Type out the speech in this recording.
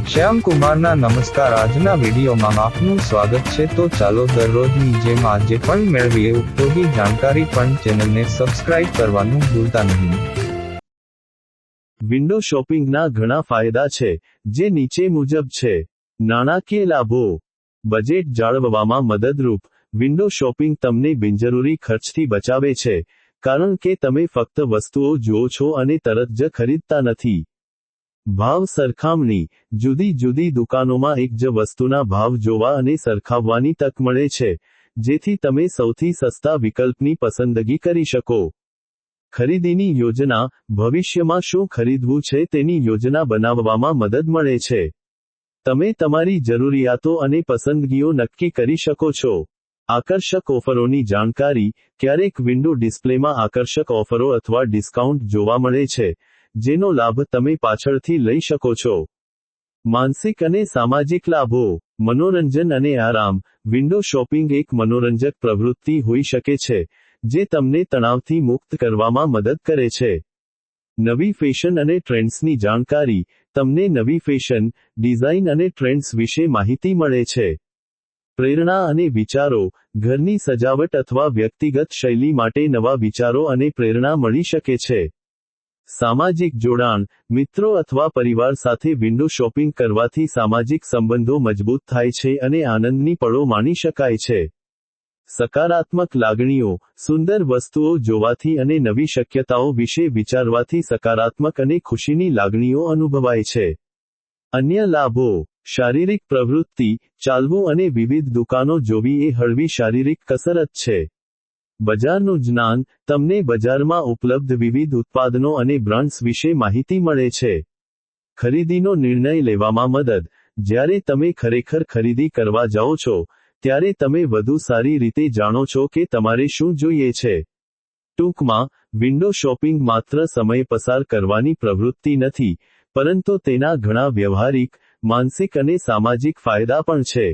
શ્યામ કુમારના નમસ્કાર। આજના વિડીયોમાં આપનું સ્વાગત છે। તો ચાલો દરરોજની જેમ આજે પણ મેળવીએ ઉપયોગી જાણકારી, પણ ચેનલને સબસ્ક્રાઇબ કરવાનું ભૂલતા નહીં। વિન્ડો શોપિંગના ઘણા ફાયદા છે, જે નીચે મુજબ છે। નાણાકીય લાભો। બજેટ જાળવવામાં મદદરૂપ। વિન્ડો શોપિંગ તમને બિનજરૂરી ખર્ચથી બચાવે છે, કારણ કે તમે ફક્ત વસ્તુઓ જુઓ છો અને તરત જ ખરીદતા નથી। ભાવ સરખામણી। જુદી જુદી દુકાનોમાં એક જ વસ્તુના ભાવ જોવા અને સરખાવવાની તક મળે છે, જેથી તમે સૌથી સસ્તા વિકલ્પની પસંદગી કરી શકો। ખરીદીની યોજના। ભવિષ્યમાં શું ખરીદવું છે તેની યોજના બનાવવામાં મદદ મળે છે। તમે તમારી જરૂરિયાતો અને પસંદગીઓ નક્કી કરી શકો છો। આકર્ષક ઓફરોની જાણકારી। ક્યારેક વિન્ડો ડિસ્પ્લેમાં આકર્ષક ઓફરો અથવા ડિસ્કાઉન્ટ જોવા મળે છે, જેનો લાભ તમે પાછળથી લઈ શકો છો। માનસિક અને સામાજિક લાભો। મનોરંજન અને આરામ। વિન્ડો શોપિંગ એક મનોરંજક પ્રવૃત્તિ હોઈ શકે છે, જે તમને તણાવથી મુક્ત કરવામાં મદદ કરે છે। નવી ફેશન અને ટ્રેન્ડ્સની જાણકારી। તમને નવી ફેશન, ડિઝાઇન અને ટ્રેન્ડ્સ વિશે માહિતી મળે છે। પ્રેરણા અને વિચારો। ઘરની સજાવટ અથવા વ્યક્તિગત શૈલી માટે નવા વિચારો અને પ્રેરણા મળી શકે છે। સામાજિક જોડાણ। મિત્રો અથવા પરિવાર સાથે વિન્ડો શોપિંગ કરવાથી સામાજિક સંબંધો મજબૂત થાય છે અને આનંદની પળો માણી શકાય છે। સકારાત્મક લાગણીઓ। સુંદર વસ્તુઓ જોવાથી અને નવી શક્યતાઓ વિશે વિચારવાથી સકારાત્મક અને ખુશીની લાગણીઓ અનુભવાય છે। અન્ય લાભો। શારીરિક પ્રવૃત્તિ। ચાલવું અને વિવિધ દુકાનો જોવી એ હળવી શારીરિક કસરત છે। બજારનું જ્ઞાન। તમને બજારમાં ઉપલબ્ધ વિવિધ ઉત્પાદનો અને બ્રાન્ડ્સ વિશે માહિતી મળે છે। ખરીદીનો નિર્ણય લેવામાં મદદ। જ્યારે તમે ખરેખર ખરીદી કરવા જાઓ છો, ત્યારે તમે વધુ સારી રીતે જાણો છો કે તમારે શું જોઈએ છે। ટૂંકમાં, વિન્ડો શોપિંગ માત્ર સમય પસાર કરવાની પ્રવૃત્તિ નથી, પરંતુ તેના ઘણા વ્યવહારિક, માનસિક અને સામાજિક ફાયદા પણ છે।